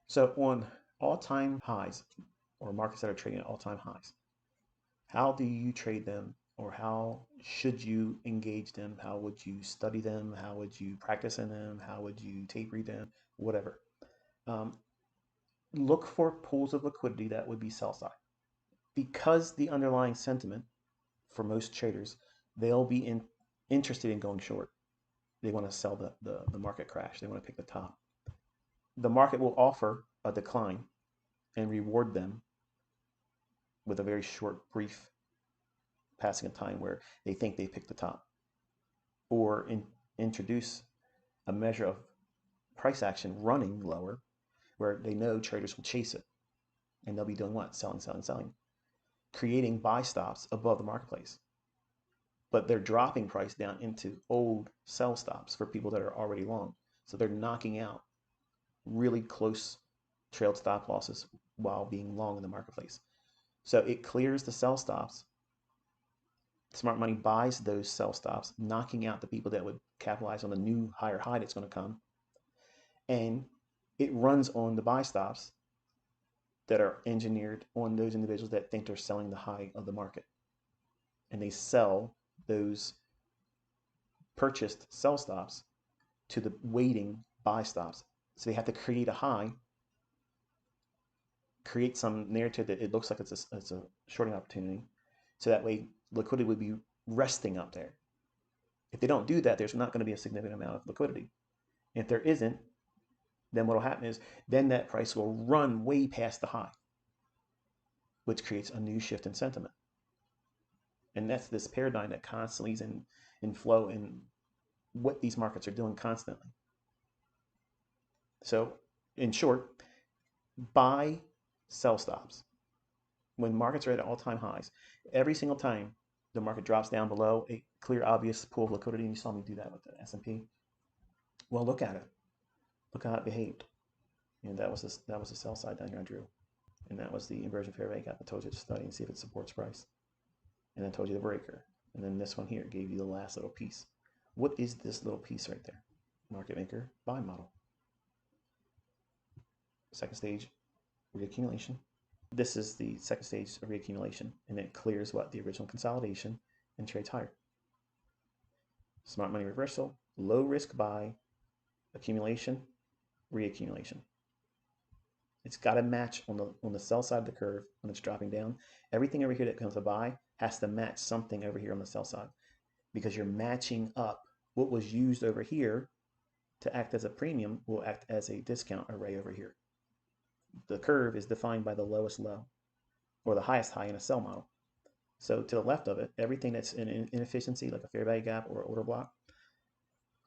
So on all-time highs or markets that are trading at all-time highs, how do you trade them or how should you engage them? How would you study them? How would you practice in them? How would you tape read them? Whatever. Um, Look for pools of liquidity that would be sell side because the underlying sentiment for most traders, they'll be interested in going short. They want to sell the market crash. They want to pick the top. The market will offer a decline and reward them with a very short, brief passing of time where they think they picked the top, or introduce a measure of price action running lower where they know traders will chase it and they'll be doing what? Selling, selling, selling, creating buy stops above the marketplace. But they're dropping price down into old sell stops for people that are already long. So they're knocking out really close trailed stop losses while being long in the marketplace. So it clears the sell stops. Smart money buys those sell stops, knocking out the people that would capitalize on the new higher high that's going to come. And it runs on the buy stops that are engineered on those individuals that think they're selling the high of the market. And they sell those purchased sell stops to the waiting buy stops. So they have to create a high, create some narrative that it looks like it's a shorting opportunity. So that way liquidity would be resting up there. If they don't do that, there's not going to be a significant amount of liquidity. If there isn't, then what will happen is then that price will run way past the high, which creates a new shift in sentiment. And that's this paradigm that constantly is in flow in what these markets are doing constantly. So in short, buy sell stops. When markets are at all-time highs, every single time the market drops down below a clear, obvious pool of liquidity, and you saw me do that with the S&P, well, look at it. Look how it behaved. And that was the sell side down here I drew. And that was the inversion fair value gap. I told you to study and see if it supports price. And then I told you the breaker. And then this one here gave you the last little piece. What is this little piece right there? Market maker buy model. Second stage, reaccumulation. This is the second stage of reaccumulation, and it clears what? The original consolidation and trades higher. Smart money reversal, low risk buy, accumulation, reaccumulation. It's got to match on the sell side of the curve when it's dropping down. Everything over here that comes to buy has to match something over here on the sell side because you're matching up what was used over here to act as a premium will act as a discount array over here. The curve is defined by the lowest low or the highest high in a sell model. So to the left of it, everything that's in inefficiency, like a fair value gap or order block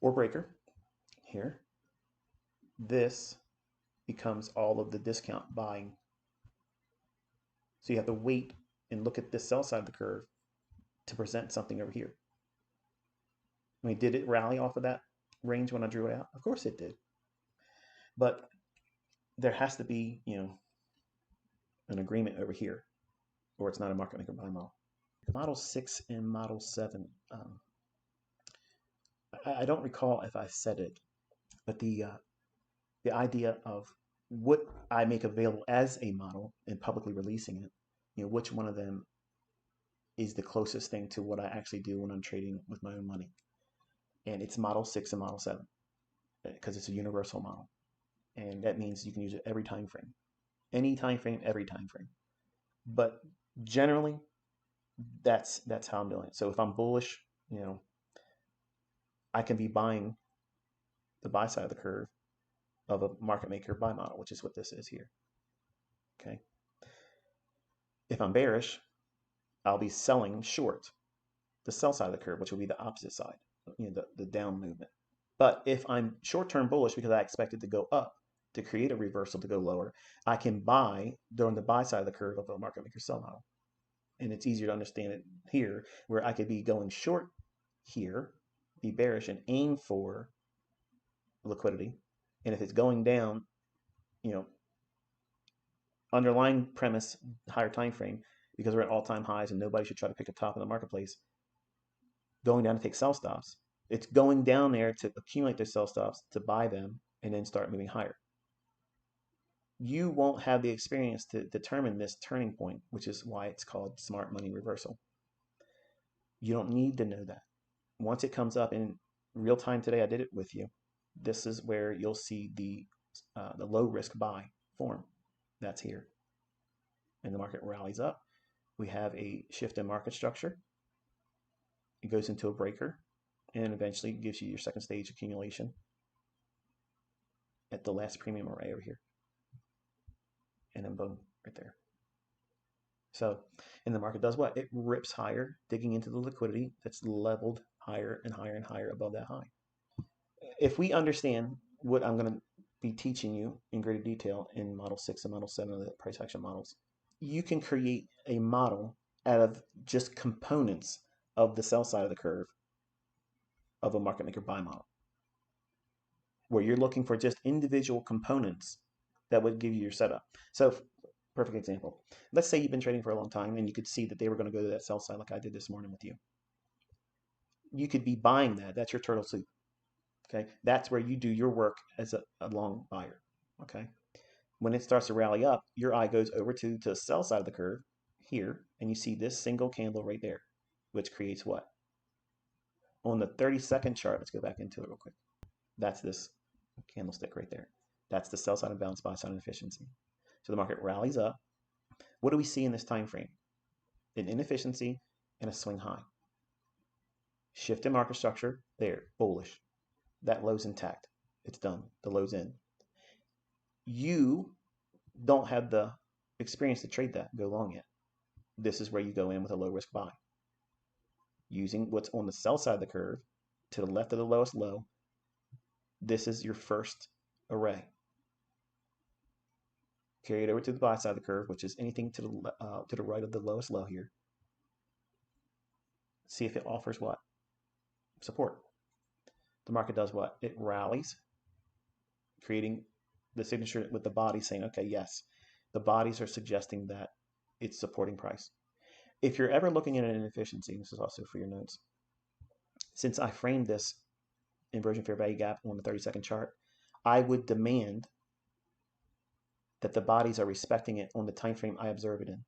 or breaker here, this becomes all of the discount buying. So you have to wait and look at this sell side of the curve to present something over here. I mean, did it rally off of that range when I drew it out? Of course it did. But there has to be, an agreement over here, or it's not a market maker buy model. Model 6 and Model 7. I don't recall if I said it, but the idea of what I make available as a model and publicly releasing it, which one of them is the closest thing to what I actually do when I'm trading with my own money. And it's Model 6 and Model 7 because it's a universal model. And that means you can use it every time frame. Any time frame, every time frame. But generally, that's how I'm doing it. So if I'm bullish, I can be buying the buy side of the curve of a market maker buy model, which is what this is here. Okay. If I'm bearish, I'll be selling short the sell side of the curve, which will be the opposite side, the down movement. But if I'm short-term bullish because I expect it to go up to create a reversal to go lower, I can buy during the buy side of the curve of a market maker sell model. And it's easier to understand it here, where I could be going short here, be bearish and aim for liquidity. And if it's going down, underlying premise, higher time frame, because we're at all-time highs and nobody should try to pick the top in the marketplace, going down to take sell stops. It's going down there to accumulate those sell stops, to buy them, and then start moving higher. you won't have the experience to determine this turning point, which is why it's called smart money reversal. You don't need to know that. Once it comes up in real time today, I did it with you. This is where you'll see the low risk buy form. That's here. And the market rallies up. We have a shift in market structure. It goes into a breaker and eventually gives you your second stage accumulation at the last premium array over here. And then boom, right there. So, and the market does what? It rips higher, digging into the liquidity that's leveled higher and higher and higher above that high. If we understand what I'm going to be teaching you in greater detail in Model 6 and Model 7 of the price action models, you can create a model out of just components of the sell side of the curve of a market maker buy model, where you're looking for just individual components that would give you your setup. So, perfect example. Let's say you've been trading for a long time and you could see that they were going to go to that sell side like I did this morning with you. You could be buying that. That's your turtle soup. Okay, that's where you do your work as a long buyer. Okay, when it starts to rally up, your eye goes over to the sell side of the curve here, and you see this single candle right there, which creates what? On the 30-second chart, let's go back into it real quick. That's this candlestick right there. That's the sell side and balance, buy side and efficiency. So the market rallies up. What do we see in this time frame? An inefficiency and a swing high. Shift in market structure, there, bullish. That low's intact. It's done. The low's in. You don't have the experience to trade that, go long yet. This is where you go in with a low risk buy. Using what's on the sell side of the curve to the left of the lowest low, this is your first array. Carry it over to the buy side of the curve, which is anything to the right of the lowest low here. See if it offers what? Support. The market does what? It rallies, creating the signature with the body saying, okay, yes, the bodies are suggesting that it's supporting price. If you're ever looking at an inefficiency, this is also for your notes, since I framed this inversion fair value gap on the 30-second chart, I would demand that the bodies are respecting it on the time frame I observe it in.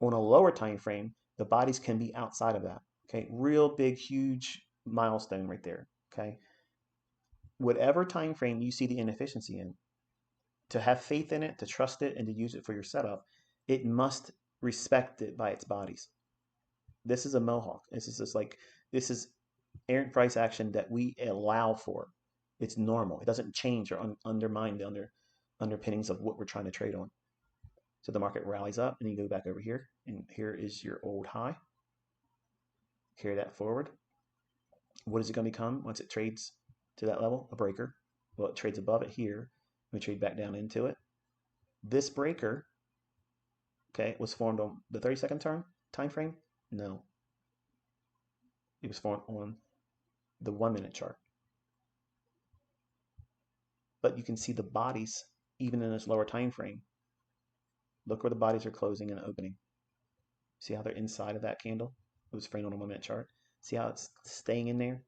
On a lower time frame, the bodies can be outside of that. Okay, real big, huge milestone right there. Okay, whatever time frame you see the inefficiency in, to have faith in it, to trust it, and to use it for your setup, it must respect it by its bodies. This is a mohawk. This is errant price action that we allow for. It's normal. It doesn't change or undermine the underpinnings of what we're trying to trade on. So the market rallies up, and you go back over here, and here is your old high. Carry that forward. What is it going to become once it trades to that level? A breaker. Well, it trades above it here. We trade back down into it. This breaker, okay, was formed on the 30-second time frame? No. It was formed on the 1-minute chart. But you can see the bodies even in this lower time frame. Look where the bodies are closing and opening. See how they're inside of that candle? It was framed on a 1-minute chart. See how it's staying in there?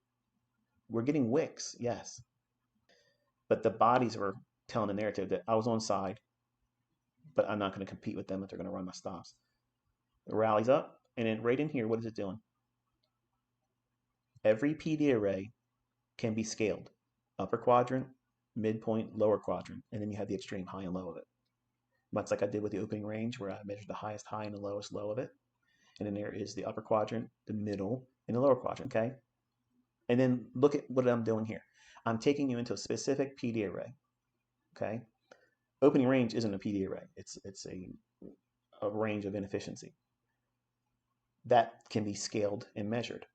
We're getting wicks, yes. But the bodies were telling the narrative that I was on side, but I'm not going to compete with them if they're going to run my stops. It rallies up, and then right in here, what is it doing? Every PD array can be scaled. Upper quadrant, midpoint, lower quadrant, and then you have the extreme high and low of it. Much like I did with the opening range, where I measured the highest high and the lowest low of it. And then there is the upper quadrant, the middle, and the lower quadrant, okay? And then look at what I'm doing here. I'm taking you into a specific PD array, okay? Opening range isn't a PD array. It's a range of inefficiency. That can be scaled and measured.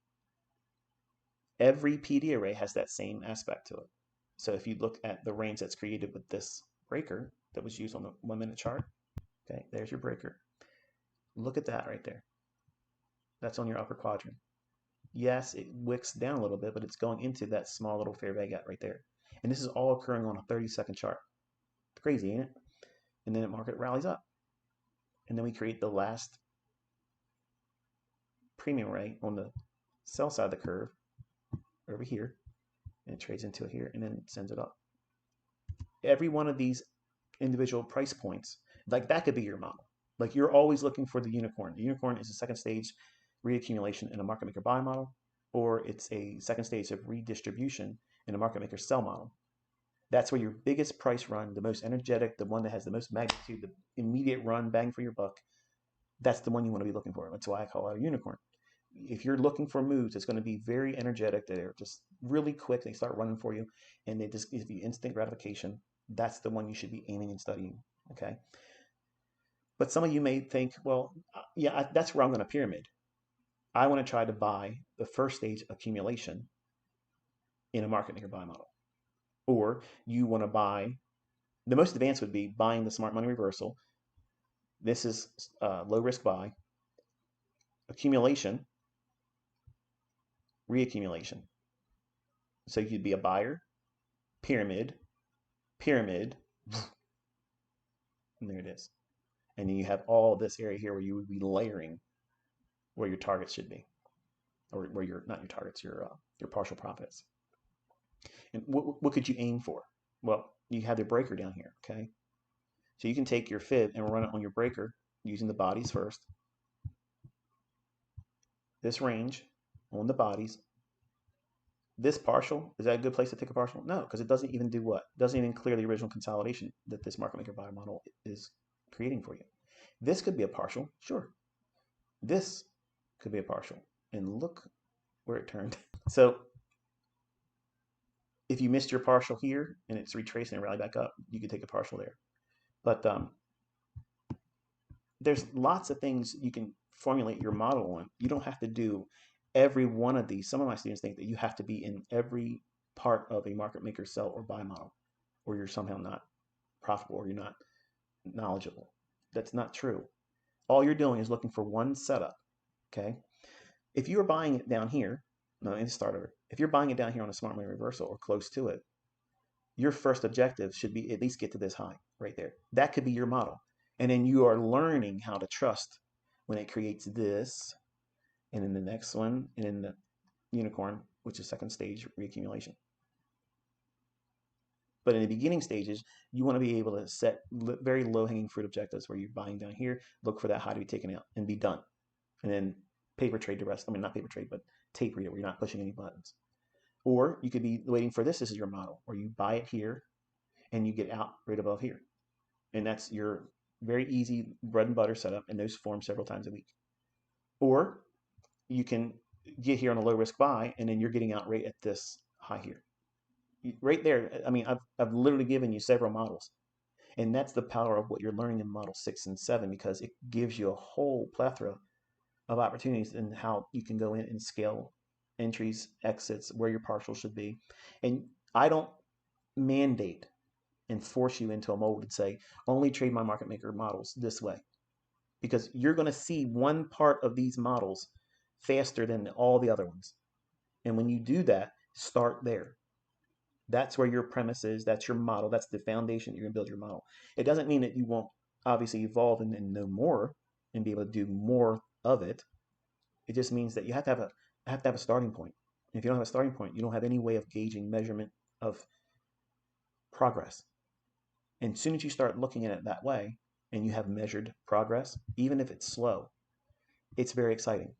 Every PD array has that same aspect to it. So if you look at the range that's created with this breaker that was used on the 1-minute chart, okay, there's your breaker. Look at that right there. That's on your upper quadrant. Yes, it wicks down a little bit, but it's going into that small little fair value gap right there. And this is all occurring on a 30-second chart. It's crazy, ain't it? And then the market rallies up. And then we create the last premium array on the sell side of the curve over here. And it trades into it here and then sends it up. Every one of these individual price points, like that could be your model. Like you're always looking for the unicorn. The unicorn is a second stage reaccumulation in a market maker buy model, or it's a second stage of redistribution in a market maker sell model. That's where your biggest price run, the most energetic, the one that has the most magnitude, the immediate run, bang for your buck, that's the one you want to be looking for. That's why I call it a unicorn. If you're looking for moves, it's going to be very energetic. They're just really quick. They start running for you, and they just give you instant gratification. That's the one you should be aiming and studying. Okay. But some of you may think, well, yeah, that's where I'm going to pyramid. I want to try to buy the first stage accumulation in a market maker buy model. Or you want to buy, the most advanced would be buying the smart money reversal. This is low risk buy, accumulation, reaccumulation. So you'd be a buyer, pyramid, pyramid, and there it is. And then you have all this area here where you would be layering where your targets should be, or where your, not your targets, your partial profits. And what could you aim for? Well, you have the breaker down here, okay? So you can take your fib and run it on your breaker using the bodies first. This range on the bodies. This partial, is that a good place to take a partial? No, because it doesn't even do what? It doesn't even clear the original consolidation that this market maker buy model is creating for you. This could be a partial, sure. This could be a partial. And look where it turned. So if you missed your partial here and it's retracing and rally back up, you could take a partial there. But there's lots of things you can formulate your model on. You don't have to do every one of these. Some of my students think that you have to be in every part of a market maker sell or buy model, or you're somehow not profitable or you're not knowledgeable. That's not true. All you're doing is looking for one setup, okay? If you are buying it down here, no, let me start over. If you're buying it down here on a smart money reversal or close to it, your first objective should be at least get to this high right there. That could be your model. And then you are learning how to trust when it creates this, and then the next one, and then the unicorn, which is second stage reaccumulation. But in the beginning stages, you want to be able to set very low-hanging fruit objectives where you're buying down here, look for that high to be taken out and be done. And then paper trade the rest. I mean, not paper trade, but tape read it where you're not pushing any buttons. Or you could be waiting for this. This is your model, where you buy it here and you get out right above here. And that's your very easy bread and butter setup, and those form several times a week. Or you can get here on a low risk buy, and then you're getting out right at this high here. Right there, I mean, I've literally given you several models. And that's the power of what you're learning in model 6 and 7, because it gives you a whole plethora of opportunities in how you can go in and scale entries, exits, where your partial should be. And I don't mandate and force you into a mold and say, only trade my market maker models this way. Because you're going to see one part of these models faster than all the other ones. And when you do that, start there. That's where your premise is. That's your model. That's the foundation that you're going to build your model. It doesn't mean that you won't obviously evolve and know more and be able to do more of it. It just means that you have to have a starting point. And if you don't have a starting point, you don't have any way of gauging measurement of progress. And as soon as you start looking at it that way and you have measured progress, even if it's slow, it's very exciting.